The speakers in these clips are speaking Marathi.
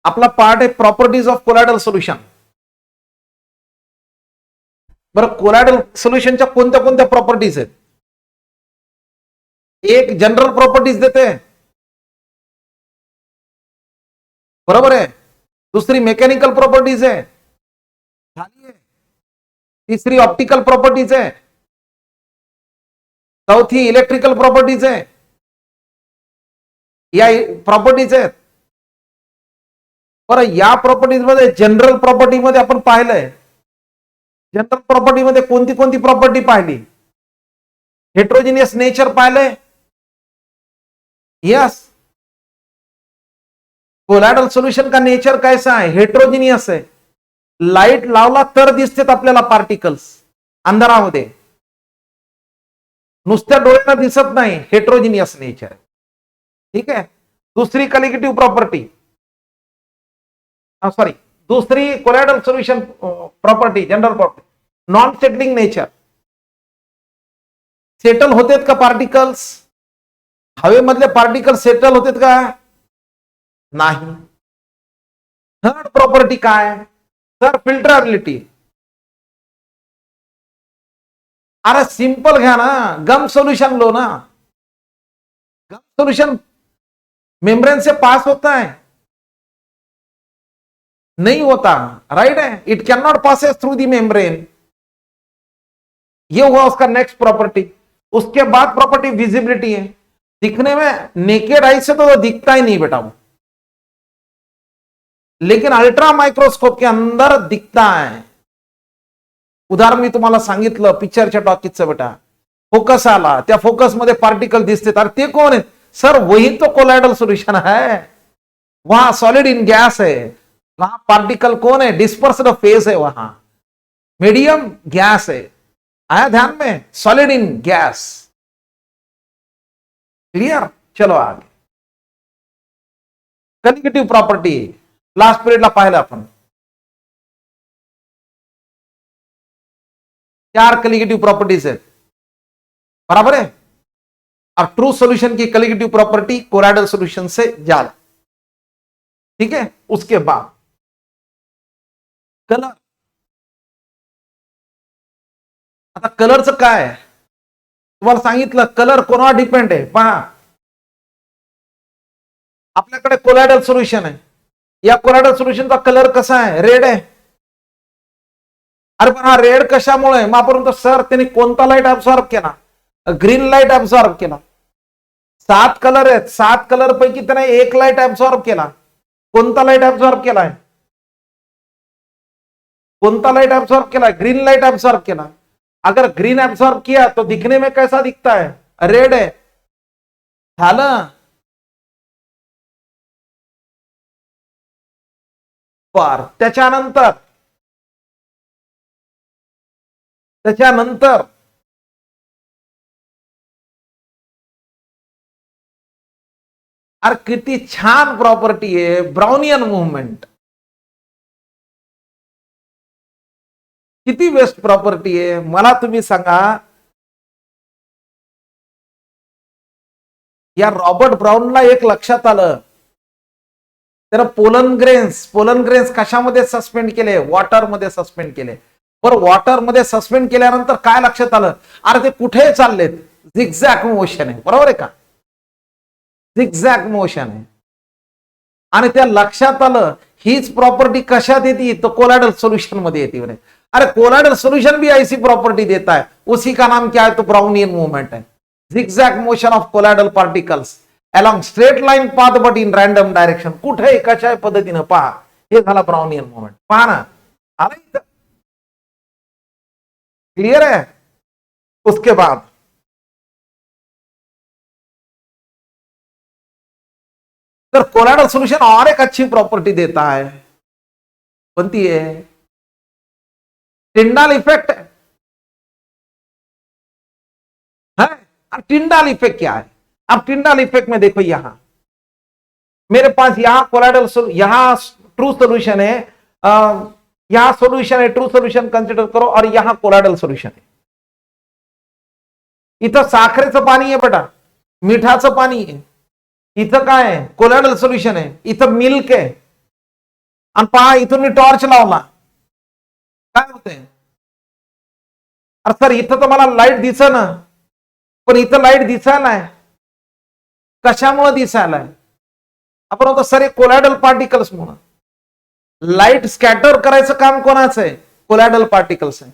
आपला पार्ट आहे प्रॉपर्टीज ऑफ कोलॅडल सोल्युशन. बरं, कोलॅडल सोल्युशनच्या कोणत्या कोणत्या प्रॉपर्टीज आहेत? एक जनरल प्रॉपर्टीज देते, बरोबर आहे. दुसरी मेकॅनिकल प्रॉपर्टीज आहे, तिसरी ऑप्टिकल प्रॉपर्टीज आहे, चौथी इलेक्ट्रिकल प्रॉपर्टीज आहे. या प्रॉपर्टीज आहेत. बरं, या प्रॉपर्टीज मध्ये जनरल प्रॉपर्टी मध्ये आपण पाहिलंय, जनरल प्रॉपर्टी मध्ये कोणती कोणती प्रॉपर्टी पाहिली? हेट्रोजिनियस नेचर पाहिलंय. यस, कोलॅडल सोल्यूशन का नेचर कैसा है? हेट्रोजिनियस है. लाईट लावला तर दिसतात आपल्याला पार्टिकल्स अंधारामध्ये, नुसत्या डोळ्यांना दिसत नाही. हेट्रोजिनियस नेचर, ठीक आहे. दुसरी कलिगेटिव्ह प्रॉपर्टी, सॉरी, दुसरी colloidal solution property, general property, non settling nature. Settle होतेत का पार्टिकल्स? हवेमधले पार्टिकल्स सेटल होतेत का? नाही. थर्ड प्रॉपर्टी काय? Sir, filterability. अरे सिंपल घ्या ना, गम सोल्यूशन लो ना. गम सोल्यूशन मेम्ब्रेन से पास होता है? नहीं होता, राइट है. It can not pass through the membrane. ये हुआ उसका नेक्स्ट प्रॉपर्टी. उसके बाद प्रॉपर्टी विजिबिलिटी है. दिखने में नेकेड आई से तो दिखता ही नहीं बेटा वो, लेकिन अल्ट्रा माइक्रोस्कोप के अंदर दिखता है. उदाहरण मी तुम्हाला सांगितलं पिक्चरच्या टॉकीजचं बेटा. फोकस आला, त्या फोकस मध्ये पार्टिकल दिसते, तर ते कोण आहेत? सर, वही तो कोलॅडल सोल्यूशन है. वहां सॉलिड इन गैस है, वहां पार्टिकल कौन है? डिस्पर्स्ड फेज है, वहां मीडियम गैस है. आया ध्यान में? Solid in gas. क्लियर? चलो आगे. कलिगेटिव्ह प्रॉपर्टी लास्ट पिरियडला पाहिलं आपण. 4 कलिगेटिव्ह प्रॉपर्टीज आहेत, बराबर है. और ट्रू सॉल्यूशन की कलिगेटिव्ह प्रॉपर्टी कोलॅडल सॉल्यूशन से ज्यादा, ठीक है. उसके बाद कलर. आता कलरचं काय? तुम्हाला सांगितलं कलर कोणावर डिपेंड आहे. पहा, आपल्याकडे कोलॅडल सोल्यूशन आहे. या कोलॅडल सोल्यूशनचा कलर कसा आहे? रेड आहे. अरे पण हा रेड कशामुळे? मग आपण म्हणतो सर त्यांनी कोणता लाईट अब्सॉर्ब केला? ग्रीन लाईट अब्सॉर्ब केला. 7 कलर आहेत, 7 कलर पैकी त्याने एक लाईट अब्सॉर्ब केला. कोणता लाईट अब्सॉर्ब केलाय? कोणता लाइट एब्सॉर्ब केला? ग्रीन लाइट एब्सॉर्ब केला. अगर ग्रीन एब्सॉर्ब किया तो दिखने में कैसा दिखता है? रेड है. झालं. पर त्याच्यानंतर अरे किती छान प्रॉपर्टी आहे ब्राउनियन मूवमेंट. किती बेस्ट प्रॉपर्टी आहे मला तुम्ही सांगा. या रॉबर्ट ब्राउनला एक लक्षात आलं, त्यानं पोलन ग्रेन्स कशामध्ये सस्पेंड केले? वॉटर मध्ये सस्पेंड केले. पण वॉटर मध्ये सस्पेंड केल्यानंतर काय लक्षात आलं? अरे ते कुठे चाललेत? झिगझॅग मोशन आहे, बरोबर आहे का? झिगझॅग मोशन आहे. आणि त्या लक्षात आलं हीच प्रॉपर्टी कशात येते? तो कोलॅडल सोल्यूशन मध्ये येते. अरे कोलॅडल सोल्यूशन भी ऐसी प्रॉपर्टी देता है, उसी का नाम क्या है? तो ब्राउनियन मूवमेंट है. Zigzag motion of colloidal particles along straight line path but in random direction. कुठे कशा पद्धतीने पहा, हे झाला ब्राउनियन मूवमेंट. पहा ना, आला क्लियर है. उसके बाद तर कोलॅडल सोल्यूशन और एक अच्छी प्रॉपर्टी देता है. बनती है टिंडाल इफेक्ट. है टिंडाल इफेक्ट क्या है? अब टिंडाल इफेक्ट में देखो, यहां मेरे पास यहां कोलॅडल यहां ट्रू सोल्यूशन है, यहां सोल्यूशन है, ट्रू सोल्यूशन कंसिडर करो, और यहां कोलॅडल सोल्यूशन है. इथं साखरेचं पाणी आहे बेटा, मिठाचं पाणी आहे. इथं काय आहे? कोलॅडल सोल्यूशन आहे. इथं मिल्क आहे. आणि पहा इथून मी टॉर्च लावला, काय होतंय? अरे सर इथं तर मला लाईट दिसेना, पण इथं लाईट दिसायलाय. कशामुळे दिसायलाय? आपण होतो सर हे कोलॅडल पार्टिकल्स म्हणून. लाईट स्कॅटर करायचं काम कोणाचं आहे? कोलॅडल पार्टिकल्स आहे.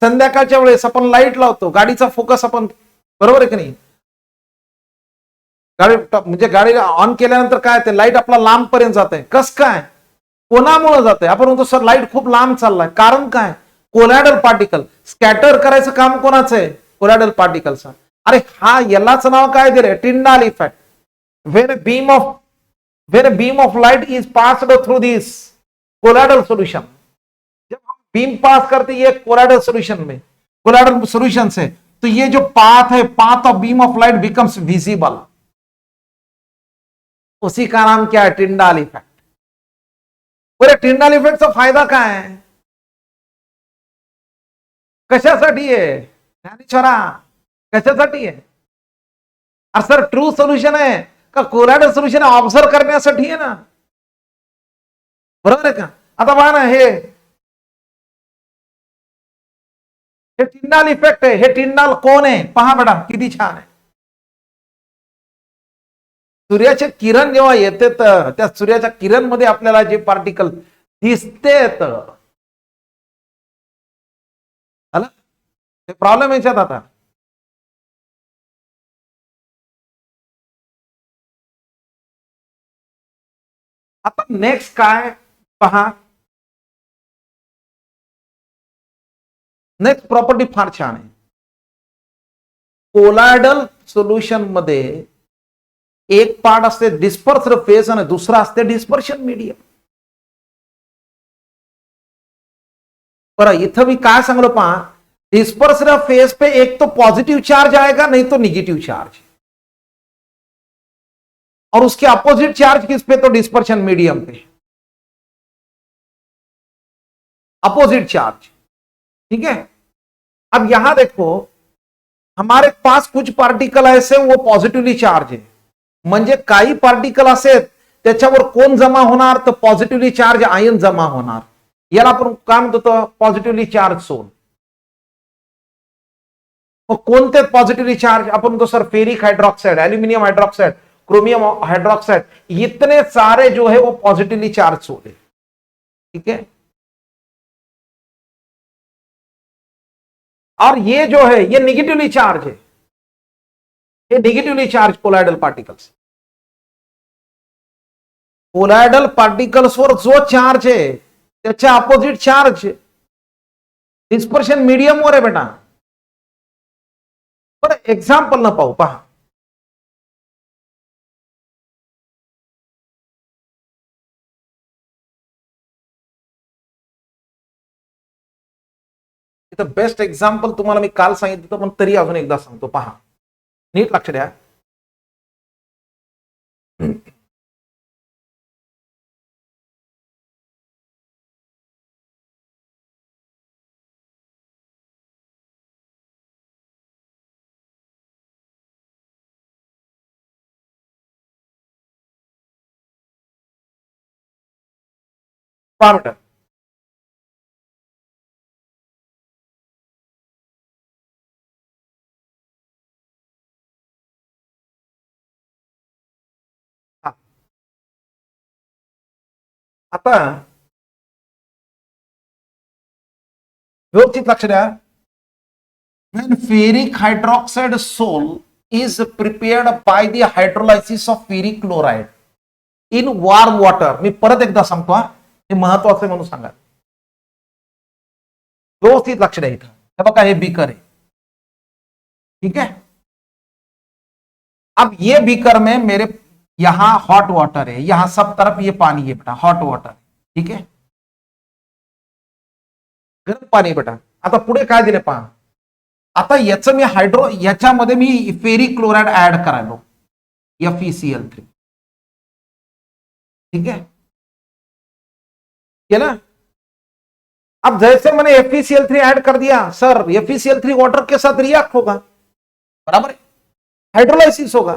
संध्याकाळच्या वेळेस आपण लाईट लावतो, गाडीचा फोकस आपण, बरोबर आहे की नाही? गाडी म्हणजे गाडी ऑन केल्यानंतर काय ते लाईट आपला लांब पर्यंत जात आहे. कस काय? कोणामुळे जात आहे? आपण म्हणतो सर लाईट खूप लांब चाललाय. कारण काय? कोलॅडल पार्टिकल. स्कॅटर करायचं काम कोणाचं आहे? Colloidal particles. अरे हा यालाच नाव काय दिलंय? Tyndall effect. when a beam of light is passed through this colloidal solution, जब हम बीम पास करते हैं कोलॅडल सोल्यूशन में, कोलॅडल सोल्यूशन से, तो ये जो पाथ है, path of beam of light becomes visible. उसी का नाम क्या है? Tyndall effect. बरे टिंडाल इफेक्टचा फायदा काय आहे? कशासाठी आहे ज्ञानेश्वरा? कशासाठी आहे? अरे सर ट्रू सोल्यूशन आहे का कोलॅडल सोल्यूशन ऑब्झर्व करण्यासाठी आहे ना, बरोबर आहे का? आता पहा ना, हे टिंडाल इफेक्ट आहे. हे टिंडाल कोण आहे? पहा बेटा किती छान आहे. सूर्याचे किरण जेव्हा येते तर त्या सूर्याच्या किरण मध्ये आपल्याला जे पार्टिकल दिसते, प्रॉब्लेम याच्यात आता नेक्स्ट काय पहा. नेक्स्ट प्रॉपर्टी फार छान आहे. कोलॅडल सोल्युशन मध्ये एक पार्ट असते डिस्पर्स्ड फेज आणि दुसरा असते डिस्पर्शन मीडियम. बरं इथं मी काय सांगलो पहा, डिस्पर्स्ड फेज पे एक तो पॉजिटिव चार्ज आएगा, नहीं तो निगेटिव चार्ज, और उसके अपोजिट चार्ज किस पे? तो डिस्पर्शन मीडियम पे, अपोजिट चार्ज. ठीक है. अब यहां देखो हमारे पास कुछ पार्टिकल ऐसे वो पॉझिटिव्हली चार्ज आहे, म्हणजे काही पार्टिकल असे त्याच्यावर कोण जमा होणार? तर पॉझिटिव्हली चार्ज आयन जमा होणार. याला आपण काय म्हणतो? Positively charge sol. मग कोणते पॉझिटिव्हली चार्ज? आपण म्हणतो sir ferric hydroxide, aluminium hydroxide, chromium hydroxide, इतने सारे जो है वो पॉजिटिवली चार्ज सोल है. ठीक है. और ये जो है ये निगेटिवली चार्ज है, ये निगेटिवली चार्ज कोलॅडल पार्टिकल्स. कोलॅडल पार्टिकल्सवर जो चार्ज आहे त्याच्या अपोजिट चार्ज डिस्पर्शन मीडियम वर आहे बेटा. बरं एक्झाम्पल न पाहू, पहा बेस्ट एक्झाम्पल तुम्हाला मी काल सांगितलं पण तरी अजून एकदा सांगतो, पहा नीट लक्ष द्या. पहा बेटा आता व्यवस्थित लक्ष द्या. when ferric hydroxide sol is prepared by the hydrolysis of ferric chloride in warm water. मी परत एकदा सांगतो, हे महत्वाचं म्हणून सांगा. व्यवस्थित लक्ष द्या. इथं हे बघा हे बीकर आहे. ठीक है. अब ये बीकर में मेरे यहां हॉट वाटर है, यहां सब तरफ ये पानी है बेटा, हॉट वाटर. ठीक है. गरम पाणी बेटा. आता पुढे काय दिले पहा. आता याचं मी याच्यामध्ये मी फेरिक क्लोराइड ऍड करायलो, FeCl3. ठीक है. केला. अब जैसे मैंने FeCl3 ऐड कर दिया, सर FeCl3 वाटर के साथ रिएक्ट होगा, बराबर है, हाइड्रोलाइसिस होगा.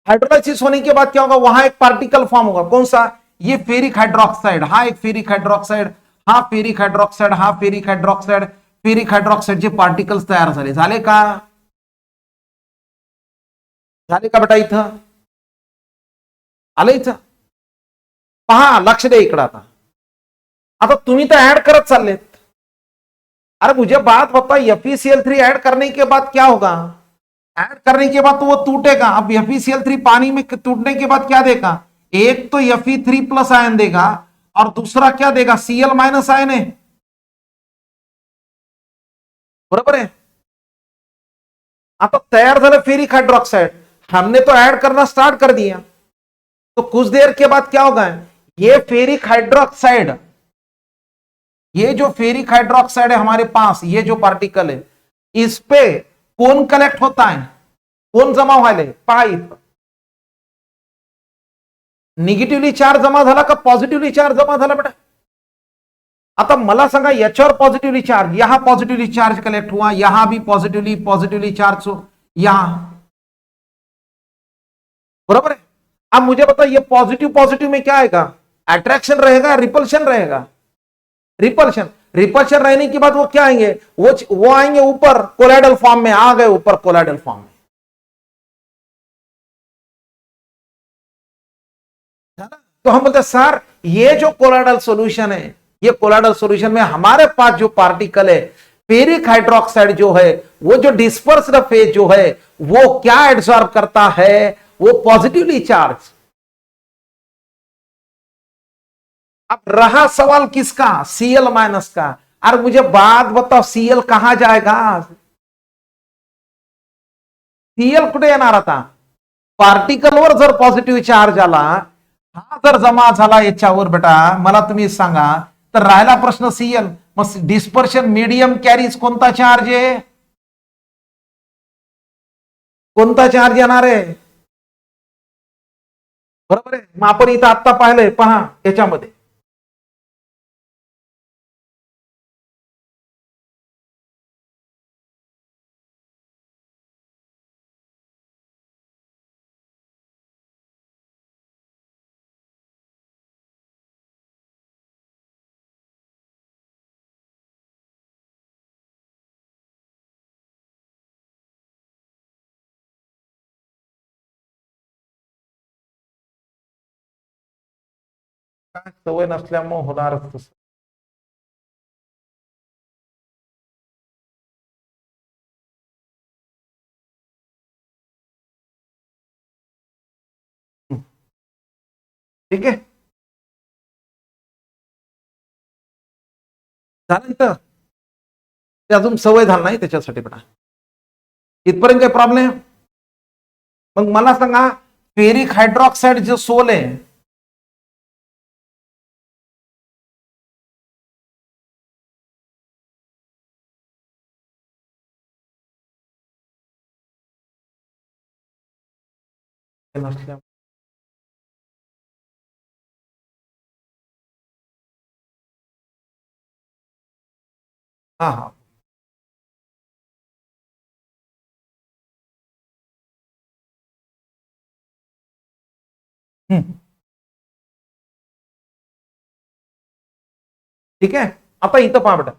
हाइड्रोलाइसिस होने के बाद क्या होगा? वहां एक पार्टिकल फॉर्म होगा. कौन सा? ये फेरिक हायड्रॉक्साइड, हा एक फेरिक हायड्रॉक्साइड, हा फेरिक हायड्रॉक्साइड, हा फेरिक हायड्रॉक्साइड, फेरिक हायड्रॉक्साइडचे पार्टिकल्स तयार झाले का? झाले का बेटा? इथं आलं इथं पहा, लक्ष द्या इकडं. आता आता तुम्ही तर ऍड करत चाललेत. अरे मुझे बात बता, FeCl3 ऐड करने के बाद क्या होगा? ऐड करने के बाद तो वो टूटेगा. अब FeCl3 पानी में टूटने के बाद क्या देगा? एक तो Fe3+ आयन देगा और दूसरा क्या देगा? Cl- आयन है. बरोबर आहे. आता तयार झालं फेरिक हायड्रॉक्साइड, हमने तो ऐड करना स्टार्ट कर दिया. तो कुछ देर के बाद क्या होगा? ये फेरिक हाइड्रोक्साइड, ये जो फेरिक हाइड्रोक्साइड है हमारे पास, ये जो पार्टिकल है, इस पे कौन कलेक्ट होता है? कौन जमा व्हायले? पहा इथं निगेटिव्हली चार्ज जमा झाला का पॉझिटिव्हली चार्ज जमा झाला बेटा? आता मला सांगा, याच्यावर पॉझिटिव्हली चार्ज, यहां पॉझिटिव्हली चार्ज कलेक्ट हुआ, यहां भी पॉझिटिव्हली चार्ज हो, यहां. बरोबर है. अब मुझे बता, ये पॉजिटिव पॉजिटिव में क्या आएगा? अट्रैक्शन रहेगा, रिपल्शन रहेगा? रिपल्शन. रिपल्शन रहने के बाद वो क्या आएंगे? वो आएंगे ऊपर कोलाइडल फॉर्म में. आ गए ऊपर कोलाइडल फॉर्म में. तो हम बोलते हैं सर, ये जो कोलाइडल सॉल्यूशन है, ये कोलाइडल सॉल्यूशन में हमारे पास जो पार्टिकल है फेरिक हाइड्रोक्साइड जो है, वो जो डिस्पर्स्ड फेज जो है, वो क्या एब्सॉर्ब करता है? वो पॉजिटिवली चार्ज. अब रहा सवाल किसका? Cl- का. अरे मुझे बात बताओ, Cl कहां जाएगा? Cl कुठे येणार आता? पार्टिकलवर जर पॉझिटिव्ह चार्ज आला, हा जर जमा झाला याच्यावर बेटा, मला तुम्ही सांगा, तर राहिला प्रश्न Cl. मग डिस्पर्शन मीडियम कॅरीज कोणता चार्ज आहे? कोणता चार्ज येणार आहे? बरोबर आहे. मग आपण इथं आत्ता पाहिलंय, पहा याच्यामध्ये काय सवय नसल्यामुळे होणारच तसं. ठीक आहे. झालं इथं. ते अजून सवय झाली नाही त्याच्यासाठी बेटा. इथपर्यंत काही प्रॉब्लेम? मग मला सांगा, फेरिक हायड्रॉक्साइड जो सोल आहे, हा हा, ठीक आहे. आता इथं पहा बेटा,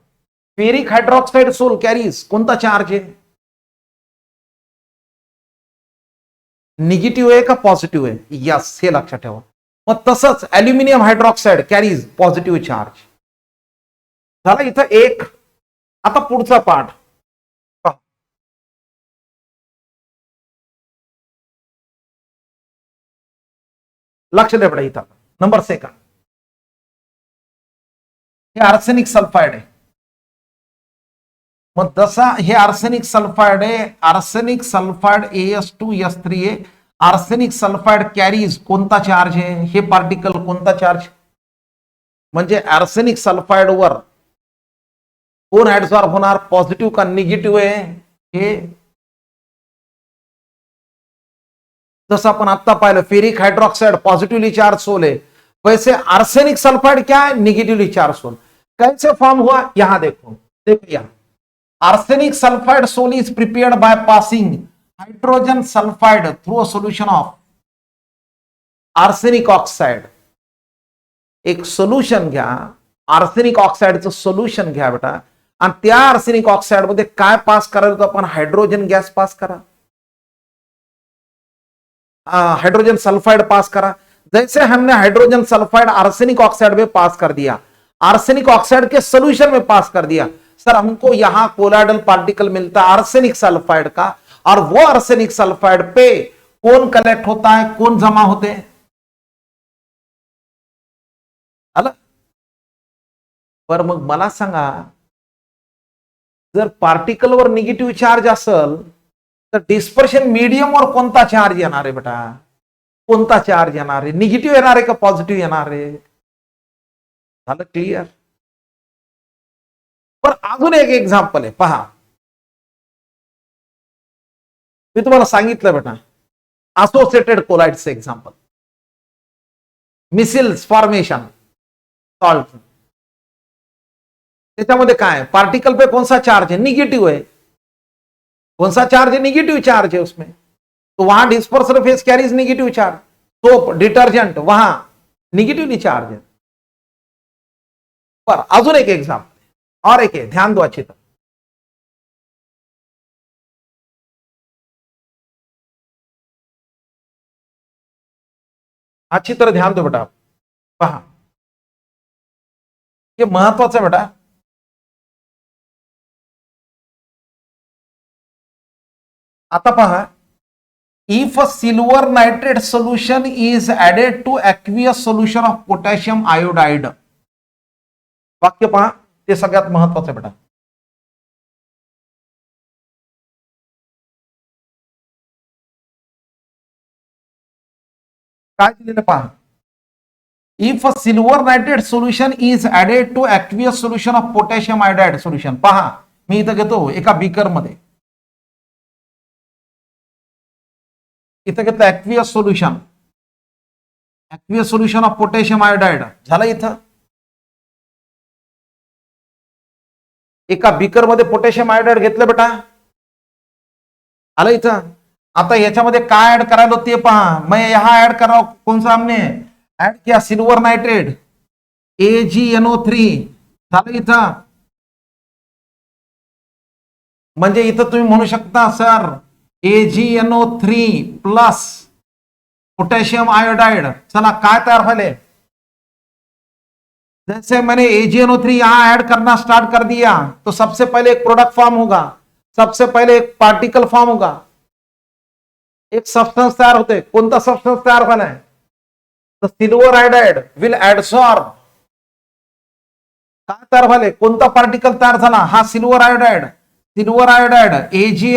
फेरिक हायड्रॉक्साइड सोल कॅरीज कोणता चार्ज आहे? निगेटिव्ह आहे का पॉझिटिव्ह आहे? यस, हे लक्षात ठेवा. मग तसंच aluminium hydroxide carries positive charge. झाला इथं एक. आता पुढचा पार्ट पहा. लक्ष द्या बेटा इथं. नंबर सेकंड, हे आर्सेनिक सल्फाइड आहे. मग जसा हे आर्सेनिक सल्फाइड आहे, आर्सेनिक सल्फाइड AS2S3 आहे. आर्सेनिक सल्फाइड कॅरीज कोणता चार्ज आहे? हे पार्टिकल कोणता चार्ज? म्हणजे आर्सेनिक सल्फाइड वर कोण ऍडसॉर्ब होणार? पॉझिटिव्ह का निगेटिव्ह आहे? हे जसं आपण आता पाहिलं, ferric hydroxide positively charge sol है, वैसे आर्सेनिक सल्फाइड क्या है? Negatively charge sol. कैसे फॉर्म हुआ? यहां देखो, देखो यहां arsenic sulphide sol is prepared by passing hydrogen sulphide through a solution of arsenic oxide. एक सोल्युशन घ्या, आर्सेनिक ऑक्साईडचं सोल्युशन घ्या बेटा, आणि त्या आर्सेनिक ऑक्साईड मध्ये काय पास करायचं, आपण हायड्रोजन गॅस पास करा, हाइड्रोजन सल्फाइड पास करा। जैसे हमने हाइड्रोजन सल्फाइड आर्सेनिक ऑक्साइड में पास कर दिया, आर्सेनिक ऑक्साइड के सोल्यूशन में पास कर दिया, सर हमको यहां कोलाइडल पार्टिकल मिलता है आर्सेनिक सल्फाइड का, और वो आर्सेनिक सल्फाइड पे कौन कलेक्ट होता है, कौन जमा होते हैं, आलं? पर मग मला सांगा, जर पार्टिकलवर निगेटिव्ह चार्ज असेल तर डिस्पर्शन मीडियमवर कोणता चार्ज येणार आहे बेटा, कोणता चार्ज येणार आहे, निगेटिव्ह येणार आहे का पॉझिटिव्ह येणार आहे? झालं क्लिअर? पण अजून एक एक्झाम्पल आहे पहा, मी तुम्हाला सांगितलं बेटा असोसिएटेड कोलाइड्सचं एक्झाम्पल, मिसिल्स फॉर्मेशन सॉल्ट, त्याच्यामध्ये काय पार्टिकल पे कौन सा चार्ज है, निगेटिव है, कौन सा चार्ज है, निगेटिव चार्ज है उसमें, तो वहां dispersal face carries negative charge, soap detergent वहां निगेटिवली चार्ज है। पर अजून एक एग्जाम्पल और एक है, ध्यान दो अच्छी तरह, अच्छी तरह ध्यान दो बेटा, पहा हे महत्वाचं बेटा, आता पहा, if a silver nitrate solution is added to aqueous solution of potassium iodide, वाक्य पहा ते सगळ्यात महत्वाचं बेटा, काय दिलेलं पहा, if a silver nitrate solution is added to aqueous solution of potassium iodide solution, पहा मी इथं घेतो एका बीकर मध्ये, इथं घेतलं aqueous solution of potassium iodide, झालं इथं एका बीकर मध्ये पोटॅशियम आयोडाइड घेतलं बेटा, आलं इथं। आता याच्यामध्ये काय ऍड करायला ते पहा, मैं यहां ऍड कर रहा हूं, कौन सा हमने add KIA, silver nitrate AgNO3, झालं इथं। म्हणजे इथं तुम्ही म्हणू शकता sir AgNO3 plus potassium iodide, चला काय तयार झाले, जैसे मैंने AgNO3 यहां ऐड करना स्टार्ट कर दिया तो सबसे पहले एक प्रोडक्ट फॉर्म होगा, सबसे पहले एक पार्टिकल फॉर्म होगा, एक सब्सटेंस तैयार होते, कौन सा सब्सटेंस तैयार होना है, तो सिल्वर आयोडाइड विल एडसॉर्ब, काय तयार झाले, कोणता पार्टिकल तयार झाला, हा सिल्वर आयोडाइड AgI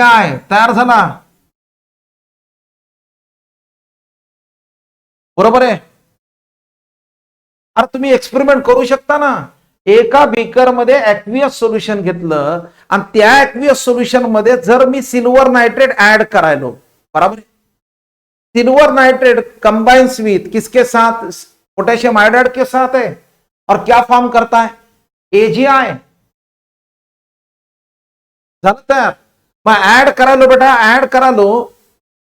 तयार झाला, बरोबर आहे। अरे तुम्ही एक्सपेरिमेंट करू शकता ना, एका बीकर मध्ये ऍक्वियस सोल्युशन घेतलं आणि त्या ऍक्वियस सोल्युशन मध्ये जर मी सिल्वर नाइट्रेट ऐड करायलो, बराबर, सिल्वर नाइट्रेट कंबाइंस विथ किसके साथ, पोटेशियम आयोडाइड के साथ है, और क्या फॉर्म करता है, AgI, झालं तयार। मग ऐड करायलो बेटा, ऐड करायलो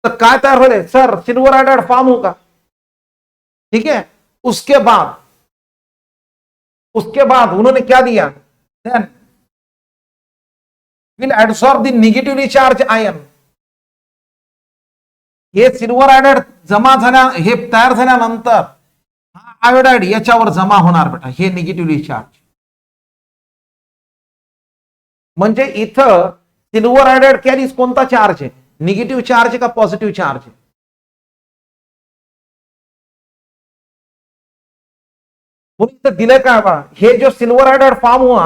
तर काय तयार होले सर, सिल्वर आयोडाइड फॉर्म होगा, ठीक है। उसके बाद उन्होंने क्या दिया, then will absorb the negatively charged ion, हे सिल्वर आयोडाइड जमा झाल्या, हे तयार झाल्यानंतर हा आयोडाइड याच्यावर जमा होणार बेटा, हे निगेटिवली चार्ज, म्हणजे इथं सिल्वर आयोडाइड कॅरीज कोणता चार्ज आहे, निगेटिव्ह चार्ज आहे का पॉझिटिव्ह चार्ज आहे, दिले का बा, ये जो सिल्वर आयोडाइड फॉर्म हुआ,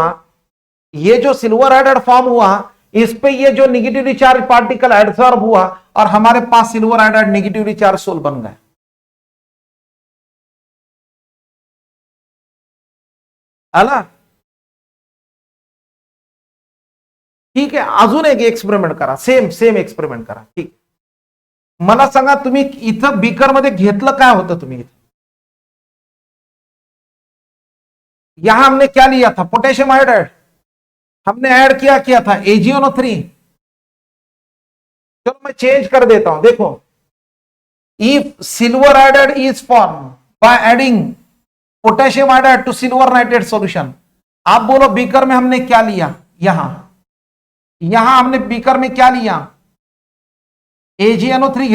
ये जो सिल्वर आयोडाइड फॉर्म हुआ, इस पे ये जो निगेटिवली चार्ज पार्टिकल एब्सॉर्ब हुआ और हमारे पास silver iodide negatively charge sol बन गए, आला, ठीक आहे। अजून एक एक्सपेरिमेंट करा, सेम एक्सपेरिमेंट करा, ठीक, मला सांगा तुम्ही इथं बीकर मध्ये घेतलं काय होतं, तुम्ही यहां हमने क्या लिया था, पोटेशियम आयोडाइड, हमने ऐड किया था AgNO3, चलो मैं चेंज कर देता हूं, देखो, if silver iodide is form by adding potassium iodide to silver nitrate solution. आप बोलो बीकर में हमने क्या लिया, यहां हमने बीकर में क्या लिया, AgNO3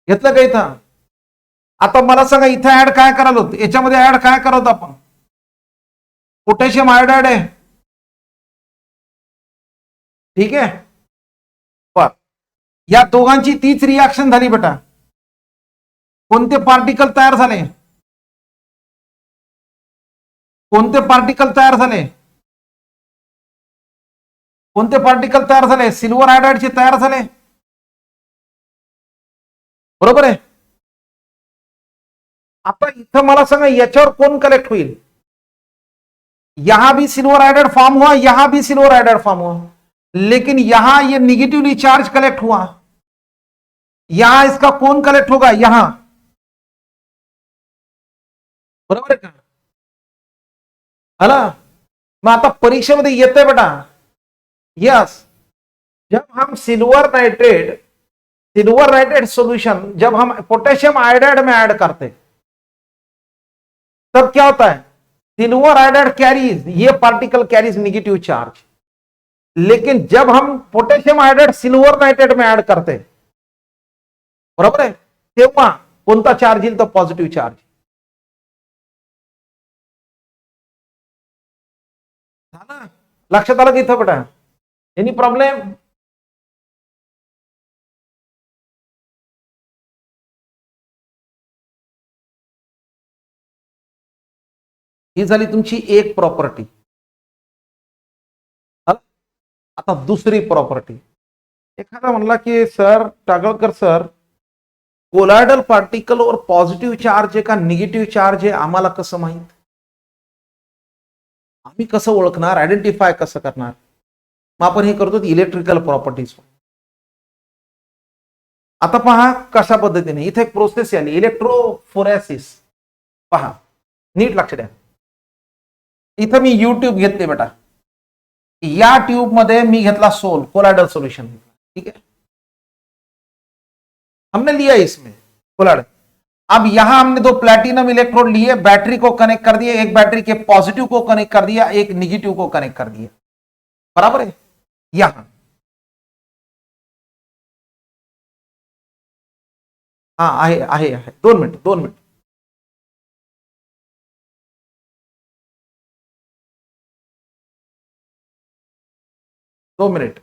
घेतलं काही था। आता मला सांगा इथे ऍड काय करायला होतं, याच्यामध्ये ऍड काय करत आपण, पोटॅशियम आयोडाइड आहे, ठीक आहे। बर, या दोघांची तीच रिॲक्शन झाली बेटा, कोणते पार्टिकल तयार झाले, कोणते पार्टिकल तयार झाले, कोणते पार्टिकल तयार झाले, सिल्वर आयोडाइडचे तयार झाले, बरोबर आहे। आता इथं मला सांगा याच्यावर कोण कलेक्ट होईल, यहां भी सिल्वर आयोडाइड फॉर्म हुआ, यहां भी सिल्वर आयोडाइड फॉर्म हुआ, लेकिन यहां ये निगेटिवली चार्ज कलेक्ट हुआ, यहां इसका कौन कलेक्ट होगा, यहां, बरोबर आहे का, है ना। मग आता परीक्षेमध्ये येतंय बेटा, यस, जब हम सिल्वर नाइट्रेट सॉल्यूशन जब हम पोटेशियम आयोडाइड में ऐड करते तब क्या होता है, सिल्वर आयोडाइड कैरीज, ये पार्टिकल कैरीज निगेटिव चार्ज, लेकिन जब हम पोटेशियम आयोडाइड सिल्वर नाइट्रेट में ऐड करते, बरोबर आहे, तेव्हा कोणता चार्ज येईल, तो पॉझिटिव्ह चार्ज। लक्षात आलं की इथं बेटा, एनी प्रॉब्लेम, ही झाली तुमची एक प्रॉपर्टी। आता दुसरी प्रॉपर्टी, एखादा म्हणला की सर टागळकर सर, कोलॉइडल पार्टिकल और पॉझिटिव्ह चार्ज आहे का निगेटिव्ह चार्ज आहे, आम्हाला कसं माहित, आम्ही कसं ओळखणार, आयडेंटिफाय कसं करणार, मग आपण हे करतो इलेक्ट्रिकल प्रॉपर्टीज। आता पहा कशा पद्धतीने इथे एक प्रोसेस आली, इलेक्ट्रोफोरेसिस, पहा नीट लक्ष द्या। इथं मी युट्यूब घेतले बेटा, या ट्यूब मध्ये मी घेतला सोल कोलॉइडल सॉल्यूशन, ठीक है, हमने लिया इसमें कोलॉइड। अब यहां हमने दो प्लैटिनम इलेक्ट्रोड लिए, बैटरी को कनेक्ट कर दिया, एक बैटरी के पॉजिटिव को कनेक्ट कर दिया, एक निगेटिव को कनेक्ट कर दिया, बराबर है। यहां हाँ आहे 2 मिनिट 2 मिनिट, दो मिनिट,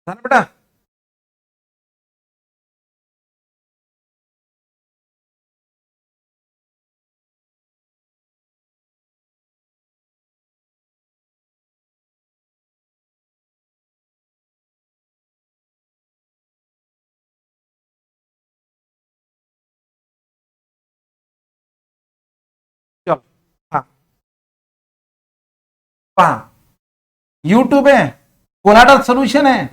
बेटा चलो, हाँ पहा, यूट्यूब है, कोलॉइडल सॉल्यूशन है,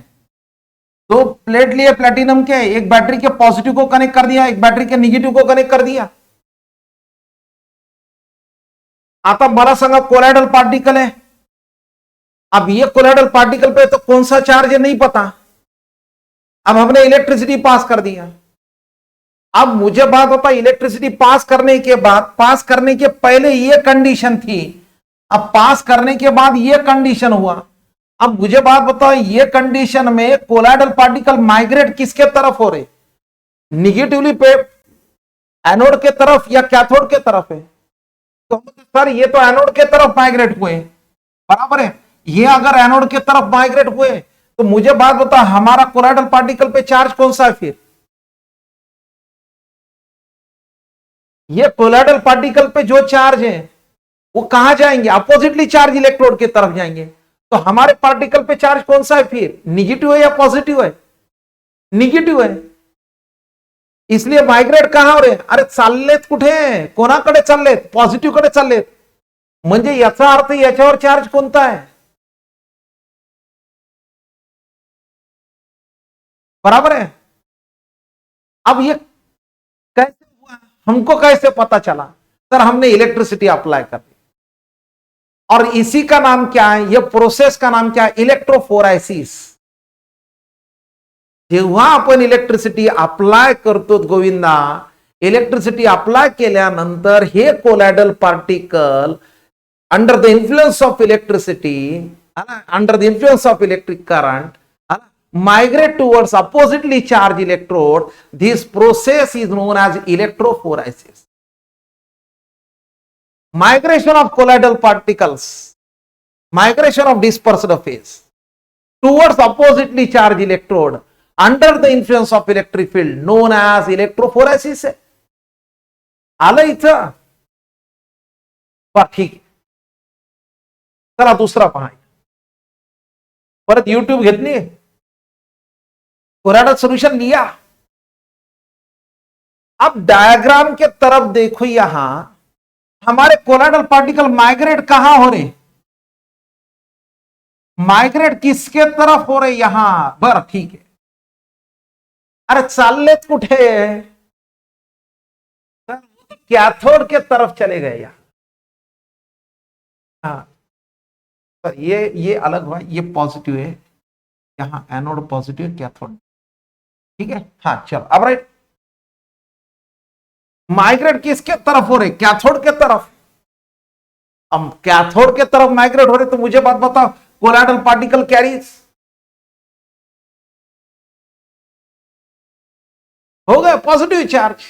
दो प्लेट लिए प्लैटिनम के, एक बैटरी के पॉजिटिव को कनेक्ट कर दिया, एक बैटरी के निगेटिव को कनेक्ट कर दिया। आता बड़ा संगा कोलॉइडल पार्टिकल है, अब ये कोलॉइडल पार्टिकल पे तो कौन सा चार्ज है नहीं पता, अब हमने इलेक्ट्रिसिटी पास कर दिया। अब मुझे बात होता, इलेक्ट्रिसिटी पास करने के बाद, पास करने के पहले ये कंडीशन थी, अब पास करने के बाद ये कंडीशन हुआ। अब मुझे बात बताओ, ये कंडीशन में कोलॉइडल पार्टिकल माइग्रेट किसके तरफ हो रहे, निगेटिवली पे एनोड के तरफ या कैथोड के तरफ है, तो सर ये तो एनोड के तरफ माइग्रेट हुए, बराबर है। ये अगर एनोड के तरफ माइग्रेट हुए तो मुझे बात बता, हमारा कोलॉइडल पार्टिकल पे चार्ज कौन सा है फिर, ये कोलॉइडल पार्टिकल पे जो चार्ज है वो कहां जाएंगे, अपोजिटली चार्ज इलेक्ट्रोड की तरफ जाएंगे, तो हमारे पार्टिकल पे चार्ज कौन सा है फिर, निगेटिव है या पॉजिटिव है, निगेटिव है, इसलिए मायग्रेट कहां हो रहे, अरे चाललेत कुठे, कोणाकडे चाललेत, पॉझिटिव्ह कडे चाललेत, म्हणजे याचा अर्थ याच्यावर चार्ज कोणता है, बराबर है। अब ये कैसे हुआ, हमको कैसे पता चला, सर हमने इलेक्ट्रिसिटी अप्लाई कर दी, और इसी का नाम क्या है, ये प्रोसेस का नाम क्या है, इलेक्ट्रोफोरायसिस। जेव्हा आपण इलेक्ट्रिसिटी अप्लाय करतो गोविंदा, इलेक्ट्रिसिटी अप्लाय केल्यानंतर हे colloidal particle under the influence of electricity, under the influence of electric current, migrate towards oppositely charged electrode. This process is known as electrophoresis. Migration of colloidal particles, migration of dispersed phase towards oppositely charged electrode under the influence of electric field known as electrophoresis. आलं इथं ठीक. चला दुसरा पहा, परत युट्यूब घेतली, कोलॉइडल सॉल्यूशन लिया. अब डायग्राम के तरफ देखो, यहां हमारे कोलॉइडल पार्टिकल माइग्रेट कहां हो रहे, माइग्रेट किसके तरफ हो रहे, यहां. बर ठीक है. अरे चाललेत कुठे, कैथोड के तरफ चले गए यहां. हाँ सर, ये अलग हुआ, ये पॉजिटिव है, यहां एनोड पॉजिटिव है, कैथोड. ठीक है. हाँ चलो, अब राइट, माइग्रेट किसके तरफ हो रहे, कैथोड के तरफ. अब कैथोड के तरफ माइग्रेट हो रहे, तो मुझे बात बताओ, कोलॉइडल पार्टिकल कैरीज हो गए पॉजिटिव चार्ज.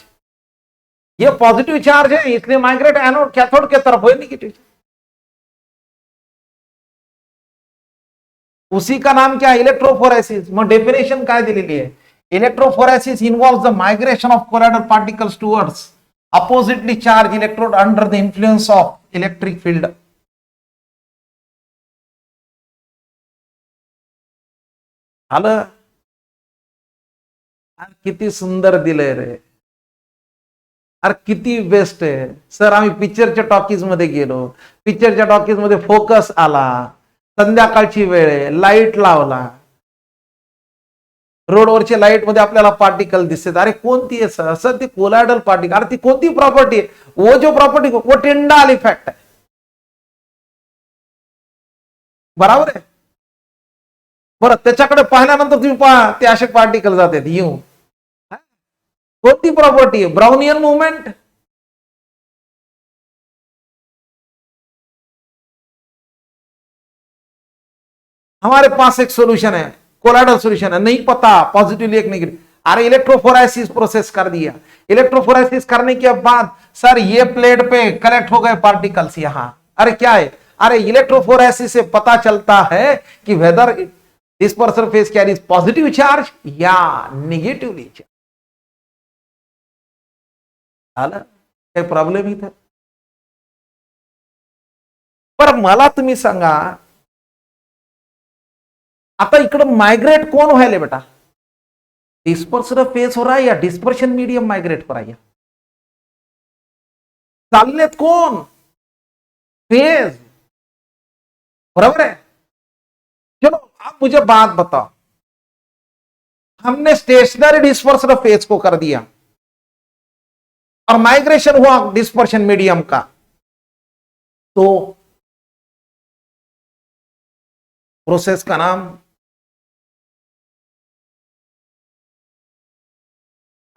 ये पॉजिटिव चार्ज है, इसलिए माइग्रेट एनोड कैथोड के तरफ हो, नेगेटिव. उसी का नाम क्या है, इलेक्ट्रोफोरेसिस. मग डेफिनेशन काय दिलेली आहे, electrophoresis involves the migration of colloidal particles towards oppositely charged electrode under the influence of electric field. आलं. किती सुंदर दिलंय रे, अरे किती बेस्ट आहे सर. आम्ही पिक्चरच्या टॉकीज मध्ये गेलो, पिक्चरच्या टॉकीज मध्ये फोकस आला, संध्याकाळची वेळ आहे, लाईट लावला, रोडवरच्या लाईट मध्ये आपल्याला पार्टिकल दिसतात. अरे कोणती आहे सर, सर ती कोलॉइडल पार्टिकल. अरे ती कोणती प्रॉपर्टी आहे, वो जो प्रॉपर्टी वो टिंडाल इफेक्ट आहे, बरोबर आहे. बरं, त्याच्याकडे पाहिल्यानंतर तुम्ही पहा, ते असे पार्टिकल जातात येऊ. कोणती प्रॉपर्टी आहे, ब्राउनियन मुवमेंट. हमारे पास एक सोल्यूशन है, कोलॉइडल सॉल्यूशन है, नहीं पता पॉजिटिवली एक नेगेटिव. अरे इलेक्ट्रोफोरेसिस प्रोसेस कर दिया. इलेक्ट्रोफोरेसिस करने के बाद सर ये प्लेट पे कलेक्ट हो गए पार्टिकल्स यहां. अरे क्या है, अरे इलेक्ट्रोफोरेसिस से पता चलता है कि whether dispersal phase carries positive charge या निगेटिवली चार्ज. आलं काही प्रॉब्लेम इथं. पर मला तुम्ही सांगा, आता इकडं माइग्रेट कोण व्हायले बेटा, डिस्पर्स्ड फेज हो रहा है या डिस्पर्शन मीडियम माइग्रेट हो रहा है, चाललेत कोण, फेज. बराबर है. चलो अब मुझे बात बताओ, हमने स्टेशनरी डिस्पर्स्ड फेज को कर दिया और माइग्रेशन हुआ डिस्पर्शन मीडियम का, तो प्रोसेस का नाम,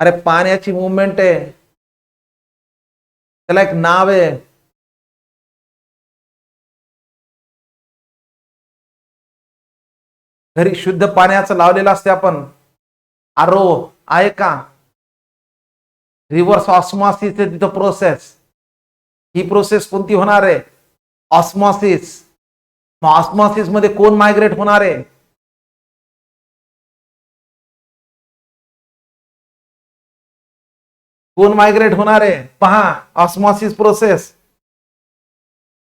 अरे पाण्याची मूवमेंट आहे, त्याला एक नाव आहे, घरी शुद्ध पाण्याचं लावलेलं असते आपण, आरो आहे का, रिव्हर्स ऑस्मॉसिस आहे तिथं प्रोसेस. ही प्रोसेस कोणती होणार आहे, ऑस्मॉसिस. ऑस्मॉसिस मध्ये कोण मायग्रेट होणार आहे, कोण मायग्रेट होणार आहे, पहा ऑस्मॉसिस प्रोसेस,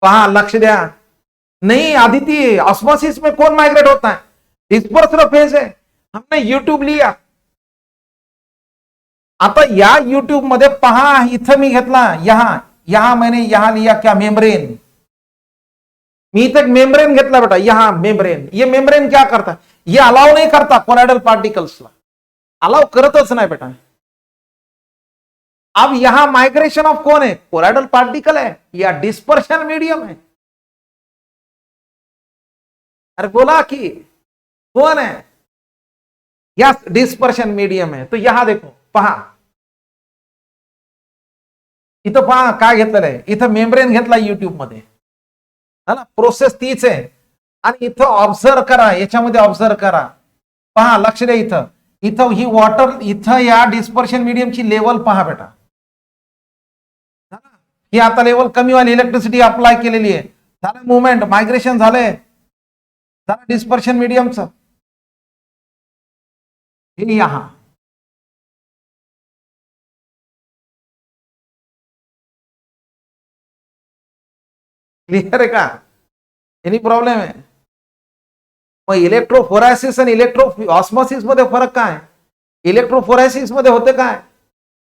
पहा लक्ष द्या. नहीं आदिति, ऑस्मॉसिस में कौन माइग्रेट होता है, डिस्पर्स्ड फेज है. हमने यूट्यूब लिया, आता या यूट्यूब मध्ये पहा, इथं मी घेतला, यहां मैंने यहां लिया क्या, मेम्ब्रेन. मी इथं एक मेम्ब्रेन घेतला बेटा, यहां मेम्ब्रेन. ये मेम्ब्रेन क्या करता, ये अलाउ नहीं करता कोलॉइडल पार्टिकल्सला, अलाउ करतच नाही बेटा. अब यहां माइग्रेशन ऑफ कौन है, कोलाइडल पार्टिकल है या डिस्पर्शन मीडियम है? अरे बोला कि कौन है, या डिस्पर्शन मीडियम आहे. तो यहां देखो पहा, इथं पहा काय घेतलंय, इथं मेम्ब्रेन घेतला युट्यूब मध्ये, है ना, प्रोसेस तीच आहे. आणि इथं ऑब्झर्व करा, याच्यामध्ये ऑब्झर्व करा, पहा लक्ष द्या, इथं इथं ही वॉटर, इथं या डिस्पर्शन मीडियमची लेवल पहा बेटा, ही आता लेवल कमी वाली इलेक्ट्रिसिटी अप्लाय केलेली आहे, झालं मुवमेंट, मायग्रेशन झालंय, झालं डिस्पर्शन मीडियमचं. हे यहां क्लियर आहे का, एनी प्रॉब्लेम आहे? मग इलेक्ट्रोफोरायसिस आणि इलेक्ट्रो ऑस्मोसिस मध्ये फरक काय? इलेक्ट्रोफोरायसिस मध्ये होते काय,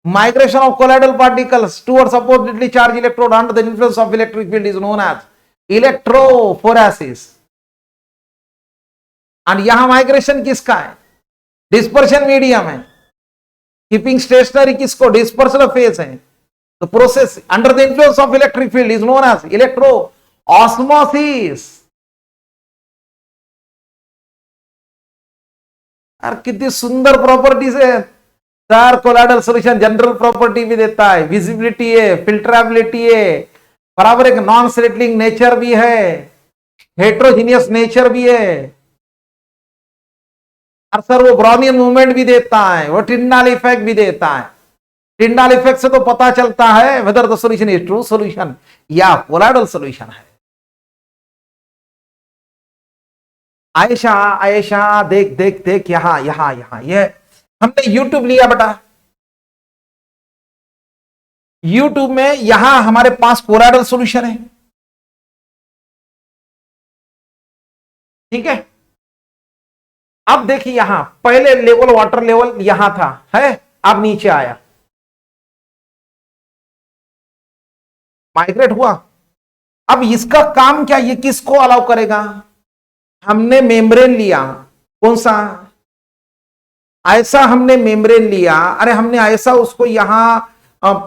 migration of colloidal particles towards oppositely charged electrode under the influence of electric field is known as electrophoresis. और यहां माइग्रेशन किसका है, डिस्पर्शन मीडियम है. कीपिंग स्टेशनरी किसको, डिस्पर्सल फेज है. तो process under the influence of electric field is known as electro osmosis. और कितनी सुंदर प्रॉपर्टीज है sir, colloidal solution general property भी देता है, विजिबिलिटी है, फिल्टरेबिलिटी है, बराबर एक नॉन सेटलिंग नेचर भी है, हेट्रोजीनियस नेचर भी है, और सर वो ब्राउनियन मूवमेंट भी देता है, वो टिंडाल इफेक्ट भी देता है. टिंडाल इफेक्ट से तो पता चलता है whether the solution is true solution या कोलाइडल सॉल्यूशन है. आयशा आयशा देख देख देख, यहां यहां यहां, ये हमने यूट्यूब लिया बेटा, यूट्यूब में यहां हमारे पास कोलाइडल सॉल्यूशन है, ठीक है. अब देखिए यहां पहले लेवल वाटर लेवल यहां था, है, अब नीचे आया, माइग्रेट हुआ. अब इसका काम क्या, ये किसको अलाउ करेगा, हमने मेम्ब्रेन लिया, कौन सा, ऐसा हमने मेम्ब्रेन लिया, अरे हमने ऐसा उसको यहां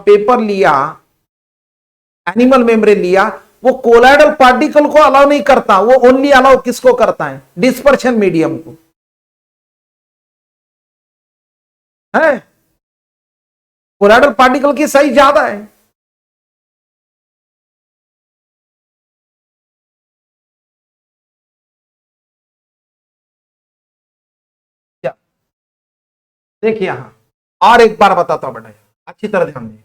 पेपर लिया, एनिमल मेम्ब्रेन लिया, वो कोलाइडल पार्टिकल को अलाउ नहीं करता, वो ओनली अलाउ किसको करता है, डिस्पर्शन मीडियम को, है. कोलाइडल पार्टिकल की साइज ज्यादा है, देखिए यहां, और एक बार बताता हूं बेटा, अच्छी तरह ध्यान दें.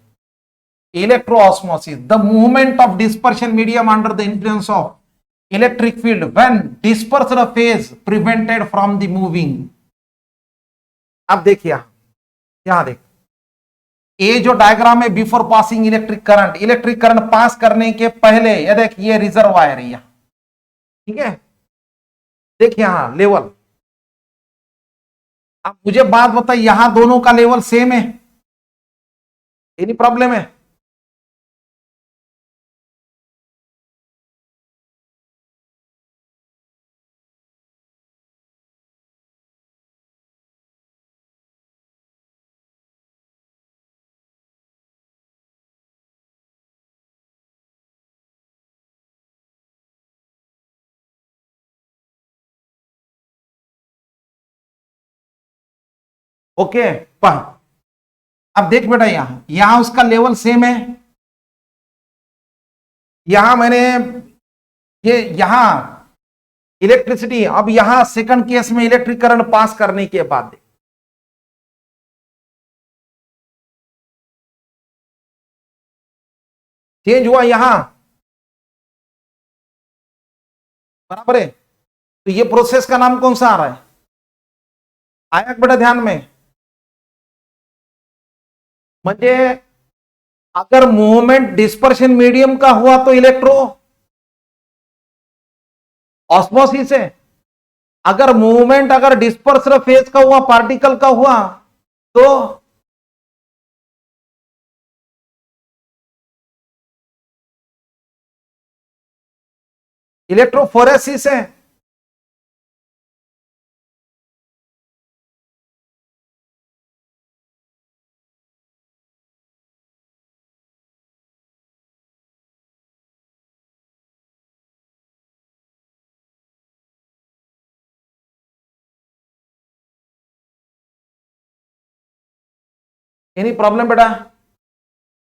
Electroosmosis, the movement of dispersion medium under the influence of electric field when dispersed phase prevented from the moving. अब देखिए यहां देख, ये जो डायग्राम है before passing electric current pass करने के पहले, ये देख ये रिजर्वायर है, ठीक है. देखिए यहां लेवल, अब मुझे बात बताइए, यहां दोनों का लेवल सेम है, एनी प्रॉब्लम है? ओके पहा, अब देख बेटा यहां उसका लेवल सेम है, यहां मैंने ये यहां इलेक्ट्रिसिटी, अब यहां सेकंड केस में इलेक्ट्रिक करंट पास करने के बाद चेंज हुआ यहां, बराबर है. तो ये प्रोसेस का नाम कौन सा आ रहा है, आया बेटा ध्यान में, म्हणजे अगर मूवमेंट डिस्पर्शन मीडियम का हुआ तो इलेक्ट्रो ऑस्मोसिस है, अगर मूवमेंट अगर डिस्पर्स्ड फेज का हुआ, पार्टिकल का हुआ, तो इलेक्ट्रोफोरेसिस है. एनी प्रॉब्लेम बेटा?